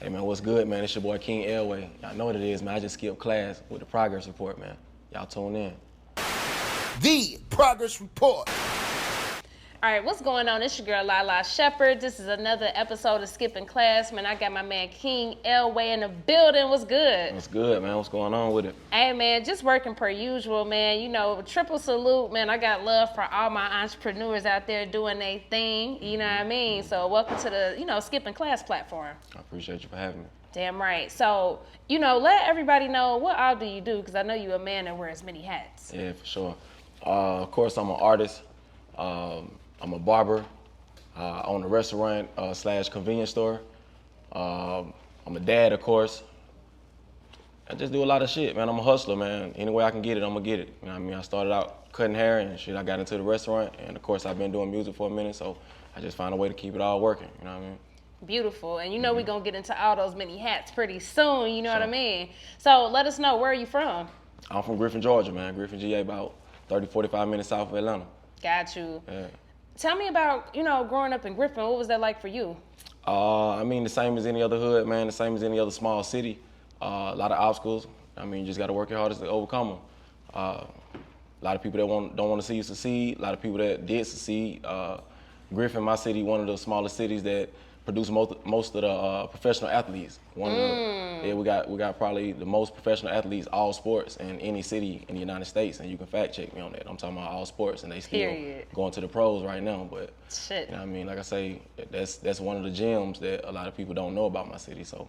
Hey man, what's good, man? It's your boy King Elway. Y'all know what it is, man. I just skipped class with the progress report, man. Y'all tune in. The Progress Report. All right, what's going on? It's your girl Lala Shepherd. This is another episode of Skipping Class. Man, I got my man King Elway in the building. What's good? What's good, man? What's going on with it? Hey, man, just working per usual, man. You know, triple salute, man. I got love for all my entrepreneurs out there doing their thing. You know what I mean? So welcome to the, Skipping Class platform. I appreciate you for having me. Damn right. So, let everybody know what all do you do, because I know you're a man that wears many hats. Yeah, for sure. Of course, I'm an artist. I'm a barber. I own a restaurant / convenience store. I'm a dad, of course. I just do a lot of shit, man. I'm a hustler, man. Any way I can get it, I'm gonna get it. You know what I mean? I started out cutting hair and shit. I got into the restaurant, and of course, I've been doing music for a minute, so I just found a way to keep it all working. You know what I mean? Beautiful. And we're going to get into all those many hats pretty soon, you know what I mean? So let us know, where are you from? I'm from Griffin, Georgia, man. Griffin, GA, about 30, 45 minutes south of Atlanta. Got you. Yeah. Tell me about, growing up in Griffin. What was that like for you? I mean, the same as any other hood, man. The same as any other small city. A lot of obstacles. I mean, you just got to work your hardest to overcome them. A lot of people that don't want to see you succeed. A lot of people that did succeed. Griffin, my city, one of the smallest cities that produce most of the professional athletes. We got probably the most professional athletes, all sports, in any city in the United States, and you can fact check me on that. I'm talking about all sports, and they still going to the pros right now. But shit, you know what I mean? Like I say, that's one of the gems that a lot of people don't know about my city. So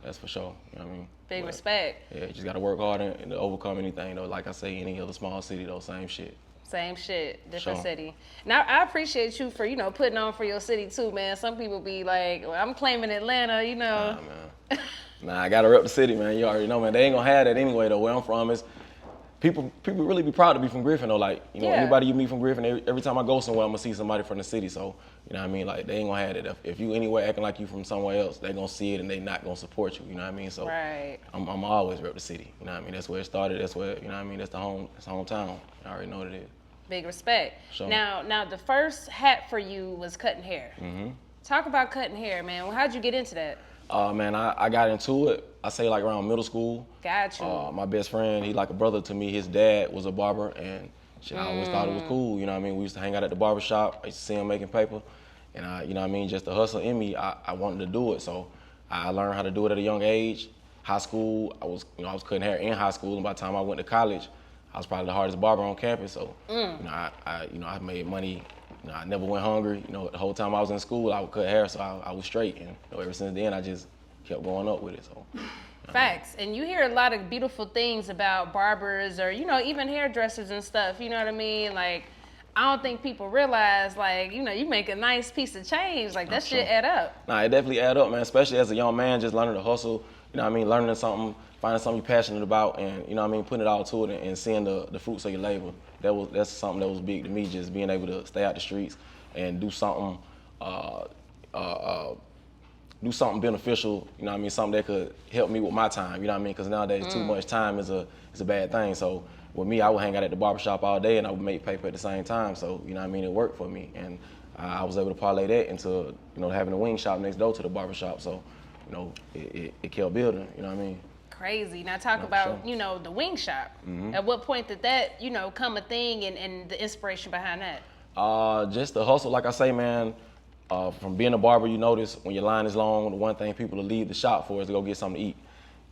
that's for sure. You know what I mean? Big respect. Yeah, you just got to work hard and to overcome anything. Though, like I say, any other small city, though, same shit. Same shit, different city. Now, I appreciate you for, putting on for your city too, man. Some people be like, well, I'm claiming Atlanta, Nah, man. Nah, I gotta rep the city, man. You already know, man. They ain't gonna have that anyway, though. Where I'm from is, people really be proud to be from Griffin, though. Like, anybody you meet from Griffin, every time I go somewhere, I'm gonna see somebody from the city. So, you know what I mean? Like, they ain't gonna have it. If you anywhere acting like you from somewhere else, they gonna see it and they not gonna support you. You know what I mean? So, I'm always rep the city. You know what I mean? That's where it started. That's where, you know what I mean? That's the hometown. I already know what it is. Big respect. Sure. Now, the first hat for you was cutting hair. Mm-hmm. Talk about cutting hair, man. Well, how'd you get into that? Man, I got into it, I say like around middle school. Got you. My best friend, he like a brother to me. His dad was a barber, and shit, I always thought it was cool. You know what I mean? We used to hang out at the barber shop. I used to see him making paper. And you know what I mean? Just the hustle in me, I wanted to do it. So I learned how to do it at a young age. High school, I was cutting hair in high school. And by the time I went to college, I was probably the hardest barber on campus. So, I made money. I never went hungry. The whole time I was in school, I would cut hair, so I was straight. And ever since then, I just kept going up with it. So. Facts. And you hear a lot of beautiful things about barbers or, even hairdressers and stuff. You know what I mean? Like, I don't think people realize, like, you make a nice piece of change. Like, that shit add up. Nah, it definitely add up, man. Especially as a young man, just learning to hustle. You know what I mean? Learning something, finding something you're passionate about, and putting it all to it and seeing the fruits of your labor. That's something that was big to me, just being able to stay out the streets and do something beneficial. Something that could help me with my time. Because nowadays too much time is a bad thing. So with me, I would hang out at the barbershop all day and I would make paper at the same time. So it worked for me, and I was able to parlay that into having a wing shop next door to the barbershop. So it kept building. You know what I mean? Crazy. Now talk about, the wing shop. Mm-hmm. At what point did that, come a thing and the inspiration behind that? Just the hustle. Like I say, man, from being a barber, you notice when your line is long, the one thing people will leave the shop for is to go get something to eat.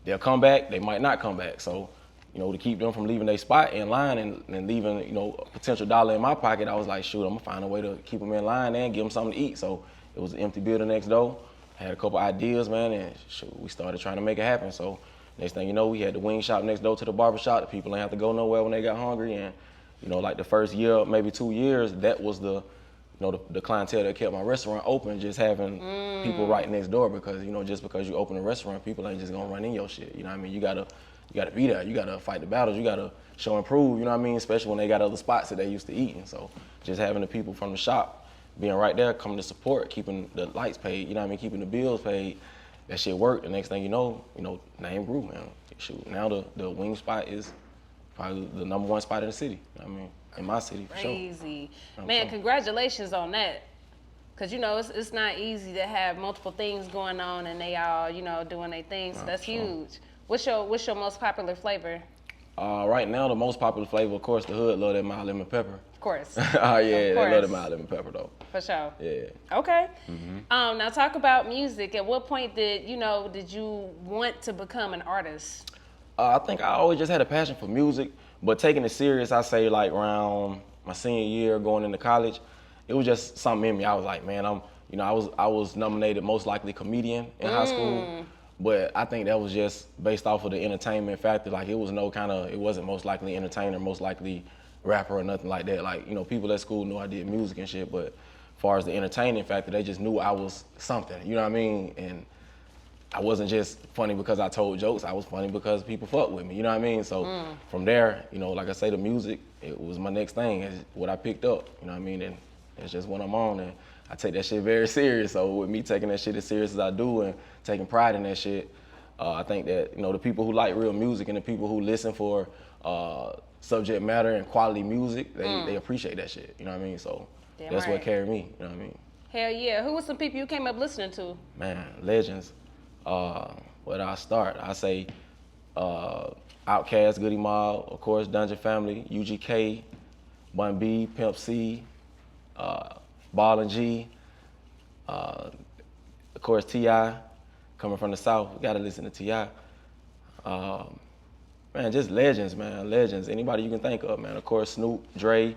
They'll come back, they might not come back. So, to keep them from leaving their spot in line and leaving, a potential dollar in my pocket, I was like, shoot, I'm gonna find a way to keep them in line and give them something to eat. So it was an empty building next door. Had a couple ideas, man, and shoot, we started trying to make it happen. So next thing you know, we had the wing shop next door to the barber shop. The people didn't have to go nowhere when they got hungry. And, like the first year, maybe 2 years, that was the clientele that kept my restaurant open, just having people right next door. Because, just because you open a restaurant, people ain't just gonna run in your shit. You know what I mean? You gotta be there. You gotta fight the battles. You gotta show and prove, especially when they got other spots that they used to eat. And so just having the people from the shop being right there, coming to support, keeping the lights paid, keeping the bills paid, that shit worked. The next thing you know, name grew, man. Shoot, now the wing spot is probably the number one spot in the city. In my city, for sure. Crazy. Man, congratulations on that. Cause it's not easy to have multiple things going on and they all doing their thing. So that's huge. What's your most popular flavor? Right now, the most popular flavor, of course, the hood love that mild lemon pepper. Of course. Oh yeah, they love the mild lemon pepper though. For sure. Yeah. Okay. Now talk about music. At what point did you want to become an artist? I think I always just had a passion for music, but taking it serious, I say like around my senior year, going into college, it was just something in me. I was like, man, I was nominated most likely comedian in high school, but I think that was just based off of the entertainment factor. Like it wasn't most likely entertainer, most likely rapper or nothing like that. Like, people at school knew I did music and shit, but as far as the entertaining factor, they just knew I was something, you know what I mean? And I wasn't just funny because I told jokes, I was funny because people fucked with me, you know what I mean? So from there, like I say, the music, it was my next thing, it's what I picked up, you know what I mean? And it's just what I'm on, and I take that shit very serious. So with me taking that shit as serious as I do and taking pride in that shit, I think that, the people who like real music and the people who listen for subject matter and quality music, they appreciate that shit, you know what I mean? So that's what carried me, you know what I mean? Hell yeah. Who was some people you came up listening to? Man, legends. Where do I start? I say Outkast, Goody Mob, of course, Dungeon Family, UGK, Bun B, Pimp C, Ball and G, of course T.I. Coming from the South, we gotta listen to T.I. Man, just legends, man, legends. Anybody you can think of, man. Of course, Snoop, Dre.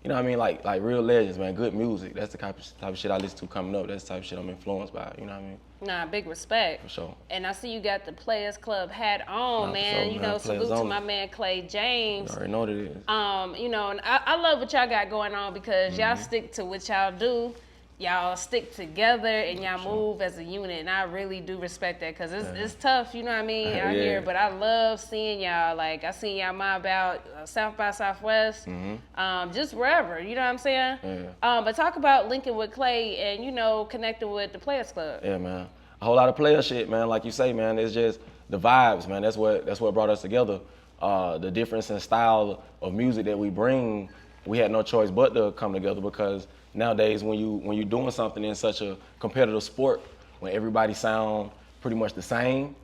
You know what I mean? Like real legends, man. Good music. That's the type of shit I listen to coming up. That's the type of shit I'm influenced by. You know what I mean? Nah, big respect. For sure. And I see you got the Players Club hat on, man. For sure, Salute to my man Clay James. You already know what it is. And I love what y'all got going on because y'all stick to what y'all do. Y'all stick together and y'all move as a unit, and I really do respect that because it's tough, you know what I mean, out here. But I love seeing y'all. Like I seen y'all mob out South by Southwest, just wherever, you know what I'm saying. But talk about linking with Clay and connecting with the Players Club. Yeah, man. A whole lot of player shit, man. Like you say, man, it's just the vibes, man. That's what brought us together. The difference in style of music that we bring, we had no choice but to come together because nowadays when you doing something in such a competitive sport, when everybody sound pretty much the same,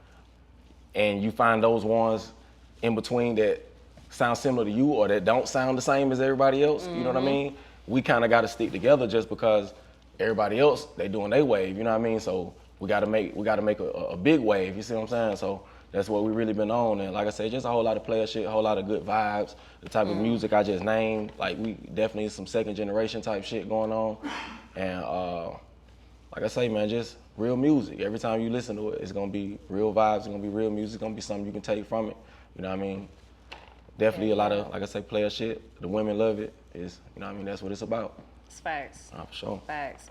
and you find those ones in between that sound similar to you or that don't sound the same as everybody else, you know what I mean? We kind of got to stick together just because everybody else, they doing their wave, you know what I mean? So we got to make a big wave, you see what I'm saying? So that's what we really been on, and like I said, just a whole lot of player shit, a whole lot of good vibes. The type of music I just named, like we definitely some second generation type shit going on, and like I say, man, just real music. Every time you listen to it, it's gonna be real vibes. It's gonna be real music. It's gonna be something you can take from it. You know what I mean? Definitely a lot of, like I say, player shit. The women love it. It's, you know what I mean? That's what it's about. It's facts. For sure. Facts.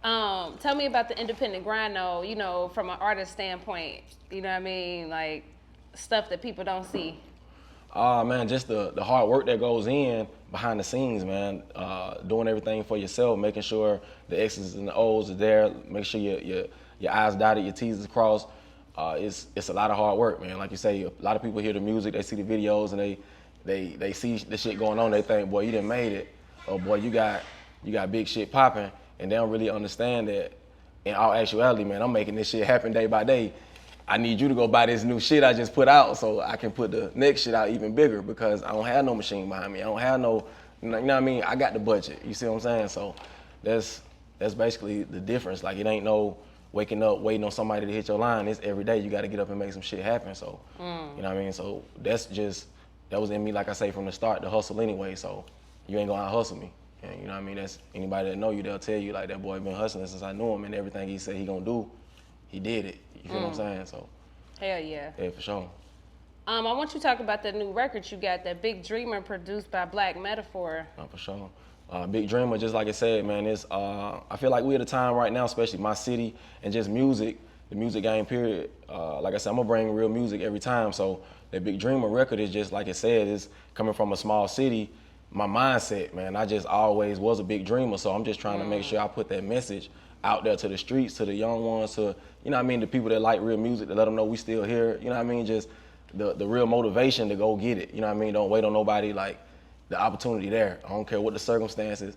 Tell me about the independent grind though, from an artist standpoint, you know what I mean? Like stuff that people don't see. Man, just the hard work that goes in behind the scenes, man. Doing everything for yourself, making sure the X's and the O's are there, make sure your I's dotted, your T's is crossed. It's a lot of hard work, man. Like you say, a lot of people hear the music, they see the videos, and they see the shit going on, they think, boy, you done made it, or boy, you got big shit popping. And they don't really understand that in all actuality, man, I'm making this shit happen day by day. I need you to go buy this new shit I just put out so I can put the next shit out even bigger because I don't have no machine behind me. I don't have no, you know what I mean? I got the budget, you see what I'm saying? So that's basically the difference. Like it ain't no waking up, waiting on somebody to hit your line. It's every day you gotta get up and make some shit happen. So, you know what I mean? So that was in me, like I say, from the start, the hustle anyway. So you ain't gonna out hustle me. And you know what I mean? That's anybody that know you, they'll tell you like that boy been hustling since I knew him, and everything he said he gonna do, he did it. You feel what I'm saying? So hell yeah. Yeah, for sure. I want you to talk about the new record you got, that Big Dreamer produced by Black Metaphor. For sure. Big Dreamer, just like I said, man, it's I feel like we're at a time right now, especially my city and just music, the music game period. Like I said, I'm gonna bring real music every time. So that Big Dreamer record is just like it said, is coming from a small city. My mindset, man, I just always was a big dreamer, so I'm just trying to make sure I put that message out there to the streets, to the young ones, to, you know what I mean, the people that like real music, to let them know we still here, you know what I mean, just the real motivation to go get it, you know what I mean, don't wait on nobody, like, the opportunity there. I don't care what the circumstances,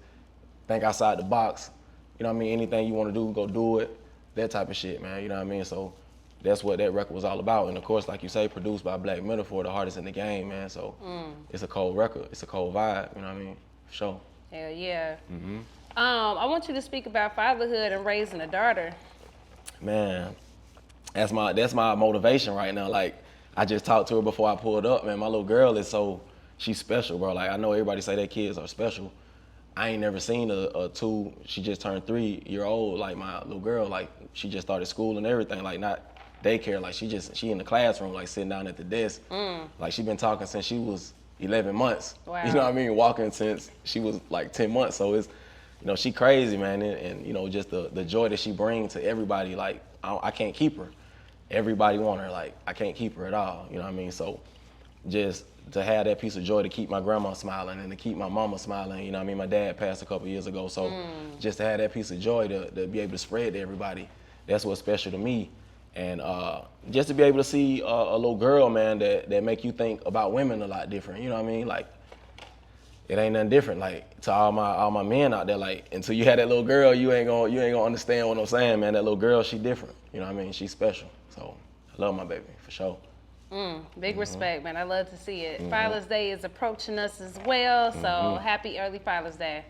think outside the box, you know what I mean, anything you want to do, go do it, that type of shit, man, you know what I mean? So that's what that record was all about. And of course, like you say, produced by Black Metaphor, the hardest in the game, man. So it's a cold record, it's a cold vibe, you know what I mean? For sure. Hell yeah. I want you to speak about fatherhood and raising a daughter. Man, that's my motivation right now. Like, I just talked to her before I pulled up, man. My little girl she's special, bro. Like, I know everybody say their kids are special. I ain't never seen a two, she just turned 3-year-old, like my little girl, like she just started school and everything, like not daycare, like she in the classroom, like sitting down at the desk. Like she been talking since she was 11 months. Wow. You know what I mean? Walking since she was like 10 months. So it's, you know, she crazy, man. And you know, just the joy that she brings to everybody, like I can't keep her. Everybody want her, like I can't keep her at all. You know what I mean? So just to have that piece of joy to keep my grandma smiling and to keep my mama smiling, you know what I mean? My dad passed a couple years ago, so just to have that piece of joy to be able to spread to everybody, that's what's special to me. And just to be able to see a little girl, man, that make you think about women a lot different, you know what I mean? Like, it ain't nothing different. Like, to all my men out there, like, until you had that little girl, you ain't gonna understand what I'm saying, man. That little girl, she different, you know what I mean? She's special. So I love my baby, for sure. Big respect, man. I love to see it. Father's Day is approaching us as well, so happy early Father's Day.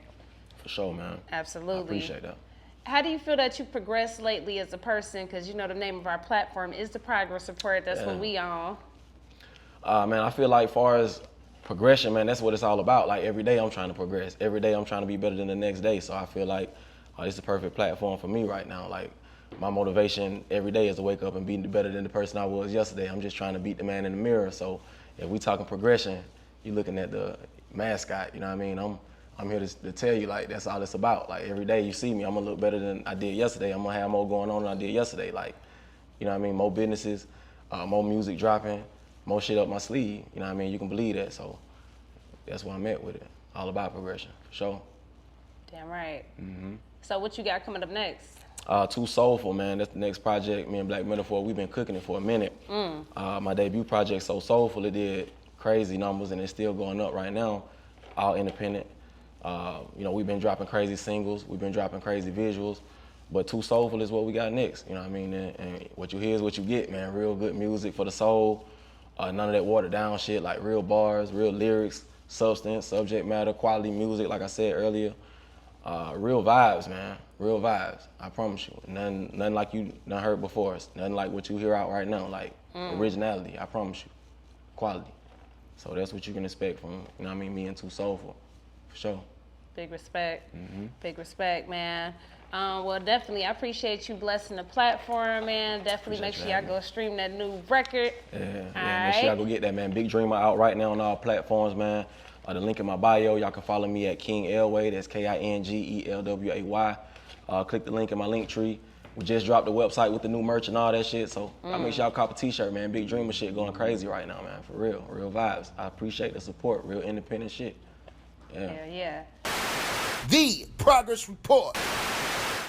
For sure, man. Absolutely. I appreciate that. How do you feel that you progressed lately as a person? Because you know the name of our platform is the Progress Report. That's what we on. Man, I feel like far as progression, man, that's what it's all about. Like every day I'm trying to progress. Every day I'm trying to be better than the next day. So I feel like it's the perfect platform for me right now. Like, my motivation every day is to wake up and be better than the person I was yesterday. I'm just trying to beat the man in the mirror. So if we talking progression, you're looking at the mascot, you know what I mean? I'm here to tell you, like, that's all it's about. Like, every day you see me, I'm gonna look better than I did yesterday. I'm gonna have more going on than I did yesterday. Like, you know what I mean? More businesses, more music dropping, more shit up my sleeve. You know what I mean? You can believe that. So that's where I'm at with it. All about progression, for sure. Damn right. So what you got coming up next? Too Soulful, man. That's the next project. Me and Black Metaphor, we've been cooking it for a minute. My debut project, So Soulful, it did crazy numbers and it's still going up right now. All independent. You know, we've been dropping crazy singles. We've been dropping crazy visuals. But Too Soulful is what we got next. You know what I mean? And what you hear is what you get, man. Real good music for the soul. None of that watered down shit, like real bars, real lyrics, substance, subject matter, quality music, like I said earlier. Real vibes, man. Real vibes. I promise you. Nothing like you done heard before. Nothing like what you hear out right now. Like originality. I promise you. Quality. So that's what you can expect from, you know what I mean, me and Too Soulful. For sure. Big respect. Big respect, man. Well, definitely, I appreciate you blessing the platform, man. Definitely make sure y'all go stream that new record. Yeah, make sure y'all go get that, man. Big Dreamer out right now on all platforms, man. The link in my bio, y'all can follow me at King Elway. That's KINGELWAY. Click the link in my link tree. We just dropped the website with the new merch and all that shit. So I make sure y'all cop a t-shirt, man. Big Dreamer shit going crazy right now, man. For real. Real vibes. I appreciate the support. Real independent shit. Yeah. Yeah. The Progress Report.